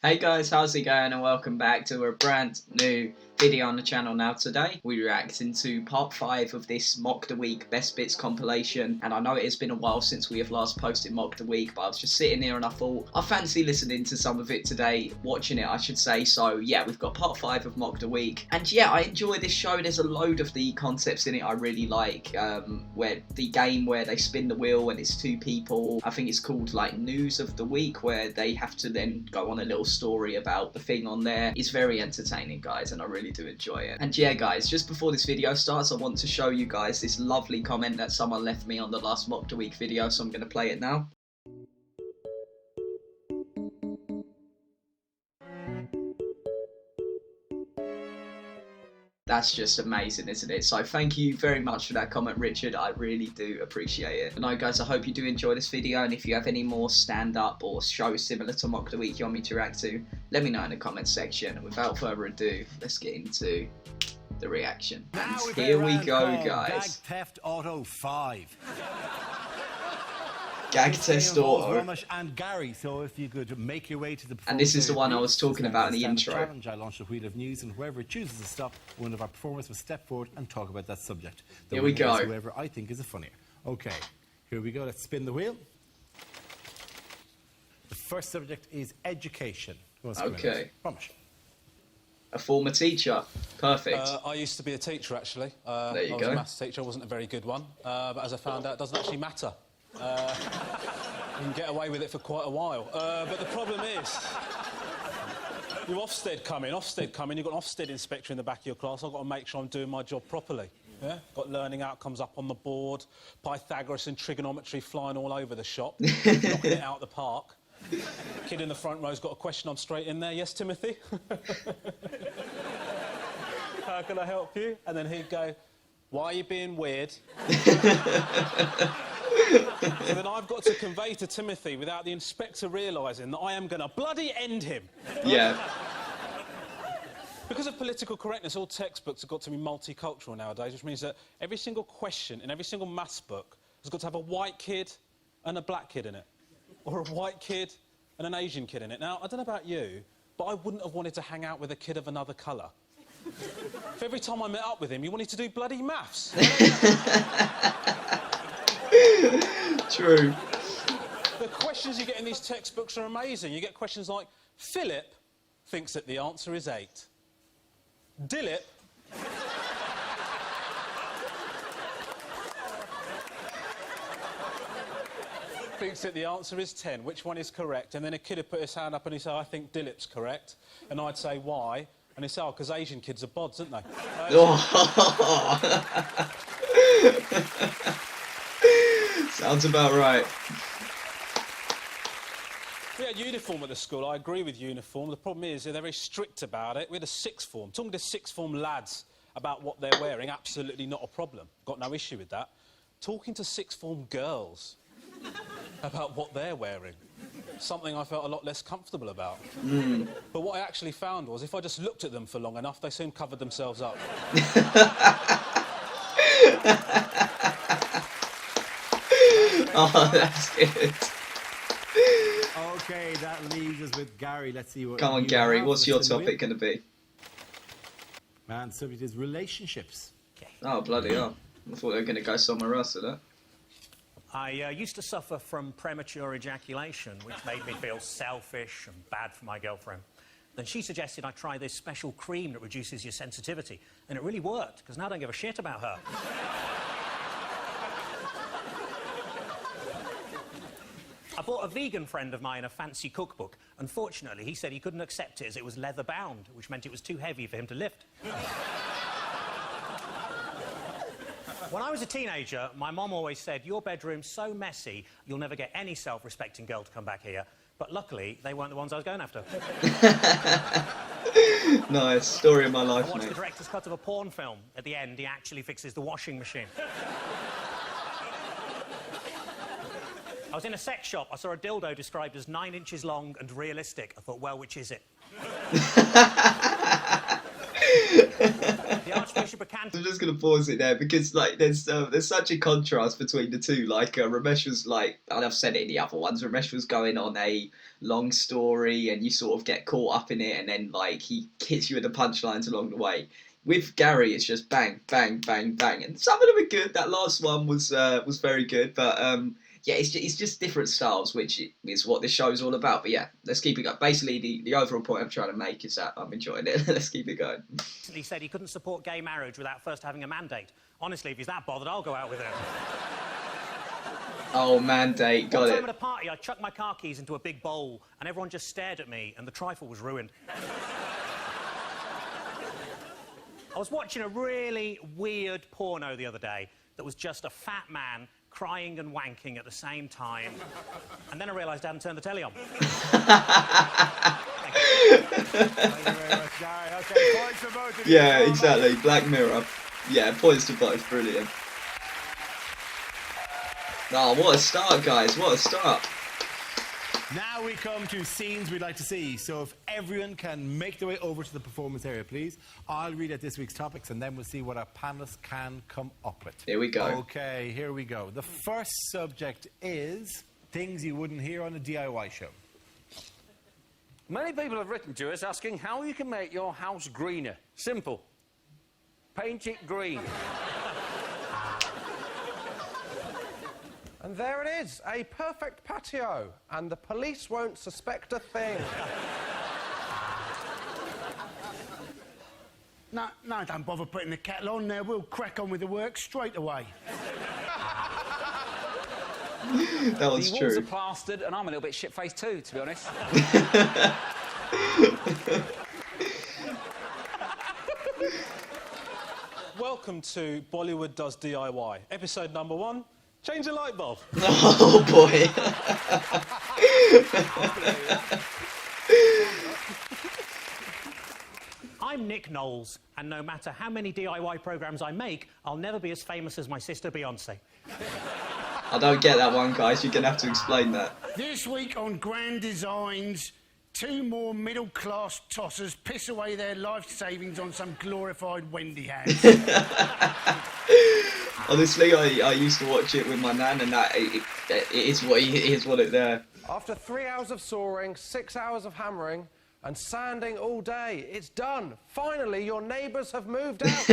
Hey guys, how's it going, and welcome back to a brand new video on the channel. Now today we're reacting to part 5 of this Mock the Week Best Bits compilation, and I know it has been a while since we have last posted Mock the Week, but I was just sitting here and I thought I fancy listening to some of it today, watching it I should say. So yeah, we've got part 5 of Mock the Week, and yeah, I enjoy this show. There's a load of the concepts in it I really like, where the game where they spin the wheel and it's two people. I think it's called like News of the Week, where they have to then go on a little story about the thing on there. It's very entertaining, guys, and I really do enjoy it. And yeah, guys, just before this video starts, I want to show you guys this lovely comment that someone left me on the last Mock the Week video, so I'm going to play it now. That's just amazing, isn't it? So thank you very much for that comment, Richard. I really do appreciate it. But no, guys, I hope you do enjoy this video, and if you have any more stand-up or shows similar to Mock the Week you want me to react to, let me know in the comments section. And without further ado, let's get into the reaction. And here we go, guys. Gag Theft Auto 5. Gag Test Auto. And Gary, so if you could make your way to the... And this is the one I was talking about in the intro. Challenge. I launched a wheel of news, and whoever chooses to stop, one of our performers will step forward and talk about that subject. Here we go. Whoever I think is the funnier. Okay, here we go. Let's spin the wheel. The first subject is education. Okay. Promise. A former teacher. Perfect. I used to be a teacher, actually. There you I was go. a maths teacher. I wasn't a very good one. But as I found out, it doesn't actually matter. You can get away with it for quite a while. But the problem is, you've Ofsted coming, you've got an Ofsted inspector in the back of your class. I've got to make sure I'm doing my job properly. Yeah? Got learning outcomes up on the board, Pythagoras and trigonometry flying all over the shop, knocking it out of the park. Kid in the front row's got a question, I'm straight in there. Yes, Timothy? How can I help you? And then he'd go, why are you being weird? So then I've got to convey to Timothy, without the inspector realising, that I am going to bloody end him. Yeah. Because of political correctness, all textbooks have got to be multicultural nowadays, which means that every single question in every single maths book has got to have a white kid and a black kid in it. Or a white kid and an Asian kid in it. Now, I don't know about you, but I wouldn't have wanted to hang out with a kid of another colour. If every time I met up with him, you wanted to do bloody maths. True. The questions you get in these textbooks are amazing. You get questions like, Philip thinks that the answer is 8. Dilip thinks that the answer is 10. Which one is correct? And then a kid would put his hand up and he'd say, I think Dilip's correct. And I'd say, why? And he'd say, oh, because Asian kids are bods, aren't they? Sounds about right. We had uniform at the school. I agree with uniform. The problem is they're very strict about it. We had a sixth form. Talking to sixth form lads about what they're wearing, absolutely not a problem. Got no issue with that. Talking to sixth form girls about what they're wearing, something I felt a lot less comfortable about. But what I actually found was if I just looked at them for long enough, they soon covered themselves up. Oh, that's good. Okay, that leaves us with Gary. Let's see what... Come on, Gary, what's your topic going to be? Man, the subject is relationships. Okay. Oh, bloody hell. I thought they were going to go somewhere else with that. I used to suffer from premature ejaculation, which made me feel selfish and bad for my girlfriend. Then she suggested I try this special cream that reduces your sensitivity, and it really worked, because now I don't give a shit about her. I bought a vegan friend of mine a fancy cookbook. Unfortunately, he said he couldn't accept it as it was leather-bound, which meant it was too heavy for him to lift. When I was a teenager, my mom always said, your bedroom's so messy, you'll never get any self-respecting girl to come back here. But luckily, they weren't the ones I was going after. Nice. Story of my life, I watched mate. the director's cut of a porn film. At the end, he actually fixes the washing machine. I was in a sex shop. I saw a dildo described as 9 inches long and realistic. I thought, well, which is it? The Archbishop Bishop of Canterbury. I'm just gonna pause it there because like there's such a contrast between the two. Like Ramesh was like, and I've said it in the other ones. Ramesh was going on a long story, and you sort of get caught up in it, and then like he hits you with the punchlines along the way. With Gary, it's just bang, bang, bang, bang, and some of them are good. That last one was very good, but yeah, it's just different styles, which is what this show is all about. But yeah, let's keep it going. Basically, the overall point I'm trying to make is that I'm enjoying it. Let's keep it going. He said he couldn't support gay marriage without first having a mandate. Honestly, if he's that bothered, I'll go out with him. Oh, mandate, got One it. time at a party, I chucked my car keys into a big bowl, and everyone just stared at me, and the trifle was ruined. I was watching a really weird porno the other day that was just a fat man crying and wanking at the same time. And then I realised I hadn't turned the telly on. Thank you very much, Gary. Okay, points for both of you. Yeah, exactly. Black Mirror. Yeah, points to both. Brilliant. Oh, what a start, guys. What a start. Now we come to scenes we'd like to see. So if everyone can make their way over to the performance area, please. I'll read out this week's topics and then we'll see what our panelists can come up with. Here we go. Okay, here we go. The first subject is things you wouldn't hear on a DIY show. Many people have written to us asking how you can make your house greener. Simple. Paint it green. And there it is, a perfect patio, and the police won't suspect a thing. No, don't bother putting the kettle on there. We'll crack on with the work straight away. That was The walls true. are plastered, and I'm a little bit shit-faced too, to be honest. Welcome to Bollywood Does DIY. Episode number 1, change a light bulb. Oh, boy. I'm Nick Knowles, and no matter how many DIY programmes I make, I'll never be as famous as my sister Beyonce. I don't get that one, guys. You're going to have to explain that. This week on Grand Designs, 2 more middle-class tossers piss away their life savings on some glorified Wendy house. Honestly, I used to watch it with my nan, and that it is what it there. After 3 hours of sawing, 6 hours of hammering, and sanding all day, it's done. Finally, your neighbours have moved out.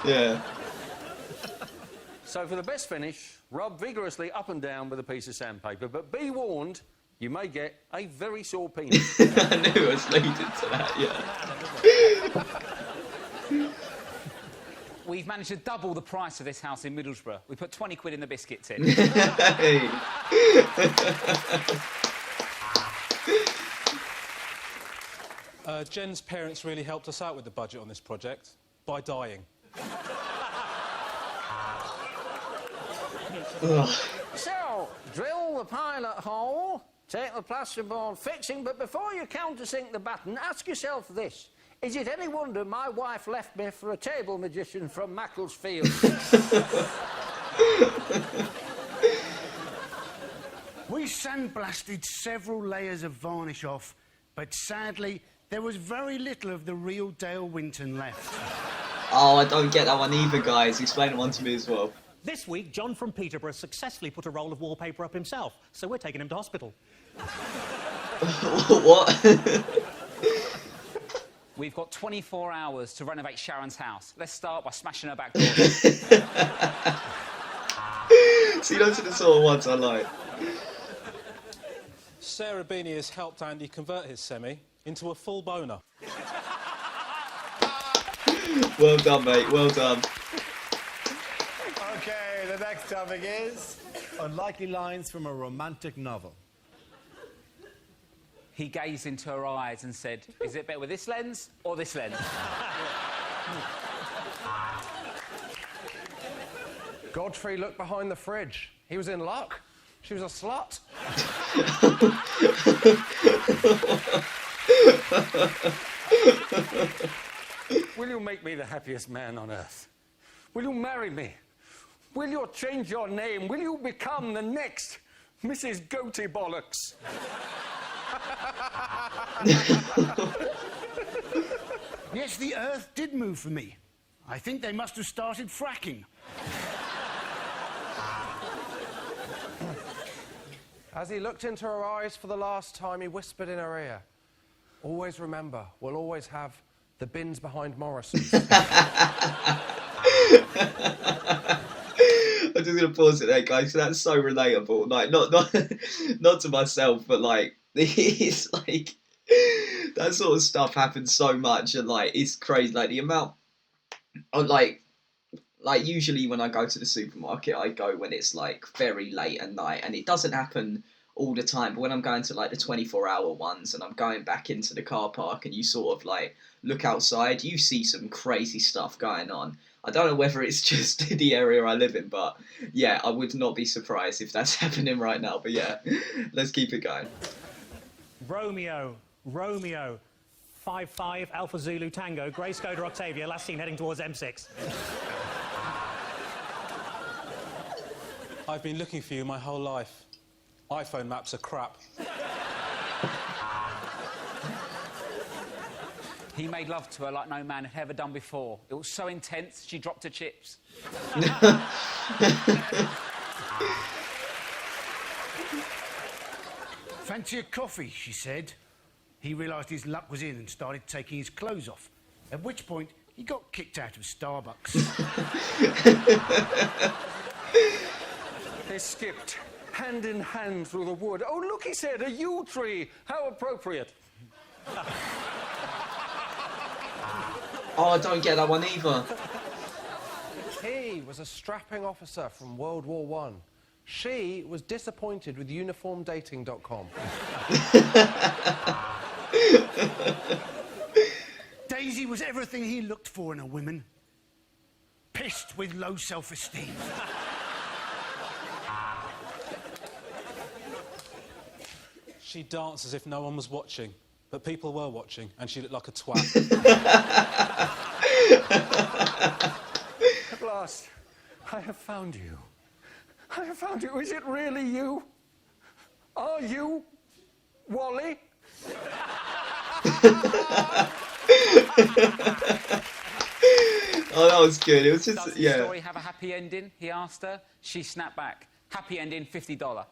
Yeah. So for the best finish, rub vigorously up and down with a piece of sandpaper, but be warned, you may get a very sore penis. I knew it was leading to that, yeah. We've managed to double the price of this house in Middlesbrough. We put 20 quid in the biscuit tin. Hey. Jen's parents really helped us out with the budget on this project by dying. So, drill the pilot hole, take the plasterboard fixing, but before you countersink the batten, ask yourself this. Is it any wonder my wife left me for a table magician from Macclesfield? We sandblasted several layers of varnish off, but sadly, there was very little of the real Dale Winton left. Oh, I don't get that one either, guys. Explain one to me as well. This week, John from Peterborough successfully put a roll of wallpaper up himself, so we're taking him to hospital. What? We've got 24 hours to renovate Sharon's house. Let's start by smashing her back door. See, those are the sort of ones I like. Sarah Beanie has helped Andy convert his semi into a full boner. Well done, mate. Well done. Okay, the next topic is unlikely lines from a romantic novel. He gazed into her eyes and said, is it better with this lens or this lens? Godfrey looked behind the fridge. He was in luck. She was a slut. Will you make me the happiest man on earth? Will you marry me? Will you change your name? Will you become the next Mrs. Goatee Bollocks? Yes, the Earth did move for me. I think they must have started fracking. As he looked into her eyes for the last time, he whispered in her ear, "Always remember, we'll always have the bins behind Morrison's." I'm just gonna pause it there, guys. That's so relatable. Like, not to myself, but like, it's like that sort of stuff happens so much, and like, it's crazy. Like the amount of like usually when I go to the supermarket, I go when it's like very late at night, and it doesn't happen all the time. But when I'm going to like the 24-hour ones, and I'm going back into the car park, and you sort of like look outside, you see some crazy stuff going on. I don't know whether it's just the area I live in, but yeah, I would not be surprised if that's happening right now. But yeah, let's keep it going. Romeo, 5-5, Alpha Zulu Tango, Grey Skoda Octavia, last seen heading towards M6. I've been looking for you my whole life. iPhone maps are crap. He made love to her like no man had ever done before. It was so intense, she dropped her chips. Fancy a coffee, she said. He realised his luck was in and started taking his clothes off, at which point he got kicked out of Starbucks. They skipped hand in hand through the wood. "Oh, look," he said, "a yew tree. How appropriate." Oh, I don't get that one either. He was a strapping officer from World War I. She was disappointed with uniformdating.com. Daisy was everything he looked for in a woman. Pissed with low self-esteem. She danced as if no one was watching, but people were watching, and she looked like a twat. At last, I have found you. I have found you. Is it really you? Are you Wally? Oh, that was good. It was just, Does the yeah. story have a happy ending? He asked her. She snapped back. Happy ending, $50.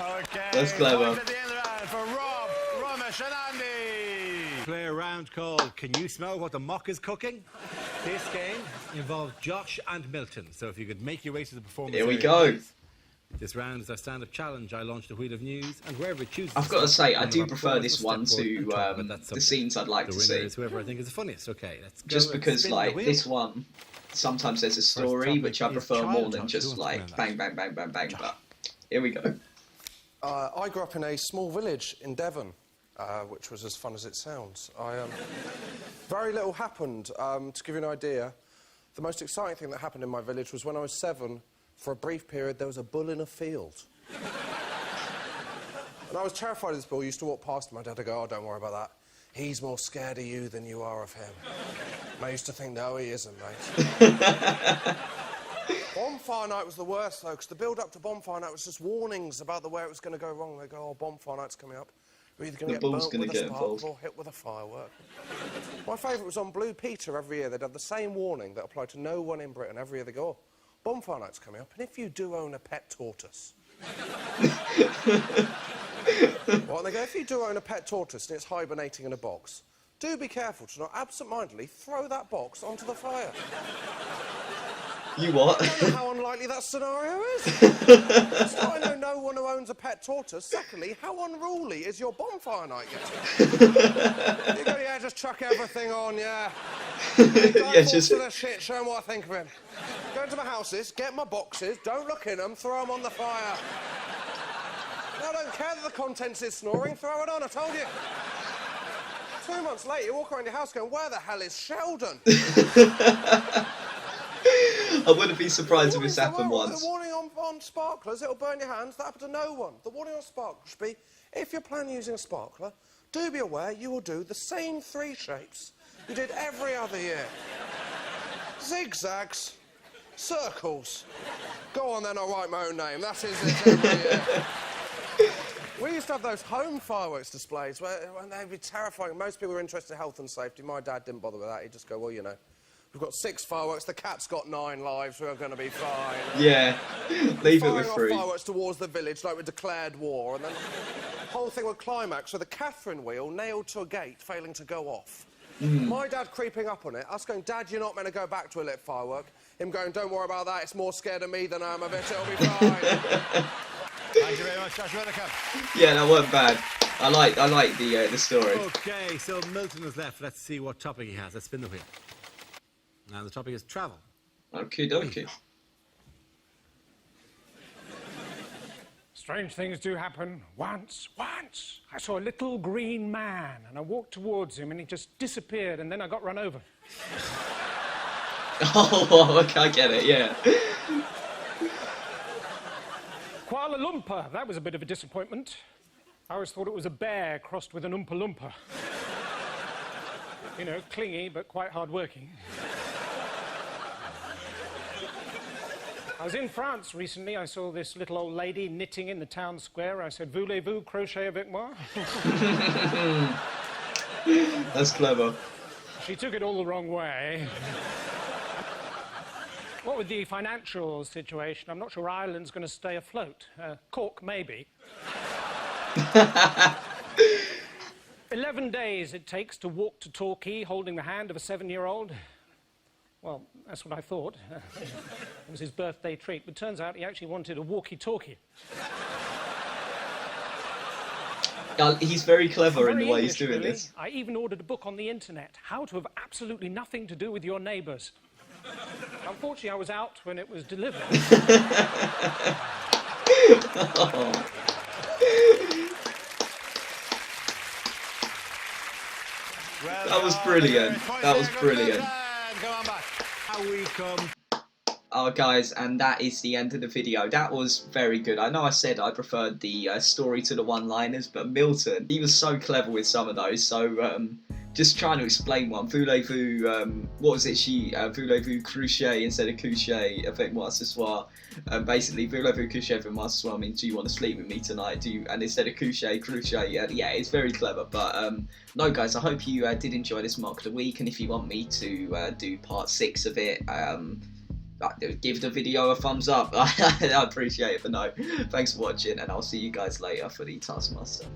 Okay. That's clever. Point at the end of the round for Rob, Romesh and Andy. Play a round called Can You Smell What the Mock is Cooking? This game involves Josh and Milton, so if you could make your way to the performance Here we area, go. please. This round is our stand-up challenge. I launched a wheel of news, and wherever it chooses... I've got to say, I one of do our prefer performers this will one step forward and to talk about that the subject. scenes I'd like The to winner see. is whoever I think is the funniest. Okay, let's go. Just and because, spin the like, wheel. this one, sometimes there's a story, topic which I is prefer more child than touch. just, Who wants to like, win bang, bang, bang, bang, bang, but here we go. I grew up in a small village in Devon, which was as fun as it sounds. Very little happened. To give you an idea, the most exciting thing that happened in my village was when I was 7, for a brief period, there was a bull in a field. And I was terrified of this bull. I used to walk past my dad and go, "Oh, don't worry about that. He's more scared of you than you are of him." And I used to think, no, he isn't, mate. Bonfire night was the worst, though, because the build-up to bonfire night was just warnings about the way it was going to go wrong. They go, "Oh, bonfire night's coming up. We're either going The to get bull's burnt gonna with get a sparkle involved." or hit with a firework." My favourite was on Blue Peter every year. They'd have the same warning that applied to no one in Britain. Every year they go, "Oh, bonfire night's coming up, and if you do own a pet tortoise..." Well, and they go, "If you do own a pet tortoise and it's hibernating in a box, do be careful to not absent-mindedly throw that box onto the fire." You what? I don't know how unlikely that scenario is. First, I know no one who owns a pet tortoise. Secondly, how unruly is your bonfire night getting? You go, "Yeah, just chuck everything on, yeah. Yeah, just... to the shit, show them what I think of him. Go into my houses, get my boxes, don't look in them, throw them on the fire. I don't care that the contents is snoring, throw it on, I told you." 2 months later, you walk around your house going, "Where the hell is Sheldon?" I wouldn't be surprised if this happened once. The warning on sparklers, it'll burn your hands. That happened to no one. The warning on sparklers should be, if you're planning using a sparkler, do be aware you will do the same 3 shapes you did every other year. Zigzags, circles. Go on then, I'll write my own name. That is it every year. We used to have those home fireworks displays where they'd be terrifying. Most people were interested in health and safety. My dad didn't bother with that. He'd just go, well, you know, we've got 6 fireworks, the cat's got 9 lives, we're going to be fine. Yeah, leave it with Firing 3. off fireworks towards the village like we declared war, and then the whole thing would climax with the Catherine wheel nailed to a gate, failing to go off. My dad creeping up on it, us going, Dad, you're not meant to go back to a lit firework. Him going, don't worry about that, it's more scared of me than I am of it, it'll be fine. Thank you very much, Josh Redican. Yeah, that wasn't bad. I like the story. Okay, so Milton is left. Let's see what topic he has. Let's spin the wheel. And the topic is travel. Okie dokie. Strange things do happen. Once, I saw a little green man, and I walked towards him, and he just disappeared, and then I got run over. Oh, okay, I get it, yeah. Kuala Lumpur, that was a bit of a disappointment. I always thought it was a bear crossed with an Oompa Loompa. You know, clingy, but quite hard-working. I was in France recently. I saw this little old lady knitting in the town square. I said, voulez-vous crochet avec moi? That's clever. She took it all the wrong way. What with the financial situation, I'm not sure Ireland's going to stay afloat. Cork, maybe. 11 days it takes to walk to Torquay holding the hand of a 7-year-old. Well, that's what I thought. It was his birthday treat, but turns out he actually wanted a walkie-talkie. He's very clever in the way he's English, doing really. this. I even ordered a book on the internet, How to Have Absolutely Nothing to Do with Your Neighbours. Unfortunately, I was out when it was delivered. Oh. Well That was done. brilliant. That was brilliant. Go on back. How we come. Oh, guys, and that is the end of the video. That was very good. I know I said I preferred the story to the one-liners, but Milton, he was so clever with some of those. So, just trying to explain one. Voulez-vous, what was it? Voulez-vous coucher instead of coucher avec moi ce soir. Basically, voulez-vous coucher avec moi ce soir means, do you want to sleep with me tonight? And instead of coucher, yeah, it's very clever. But, no, guys, I hope you did enjoy this mock of the week. And if you want me to do part 6 of it, give the video a thumbs up. I appreciate it, but no, thanks for watching, and I'll see you guys later for the Taskmaster.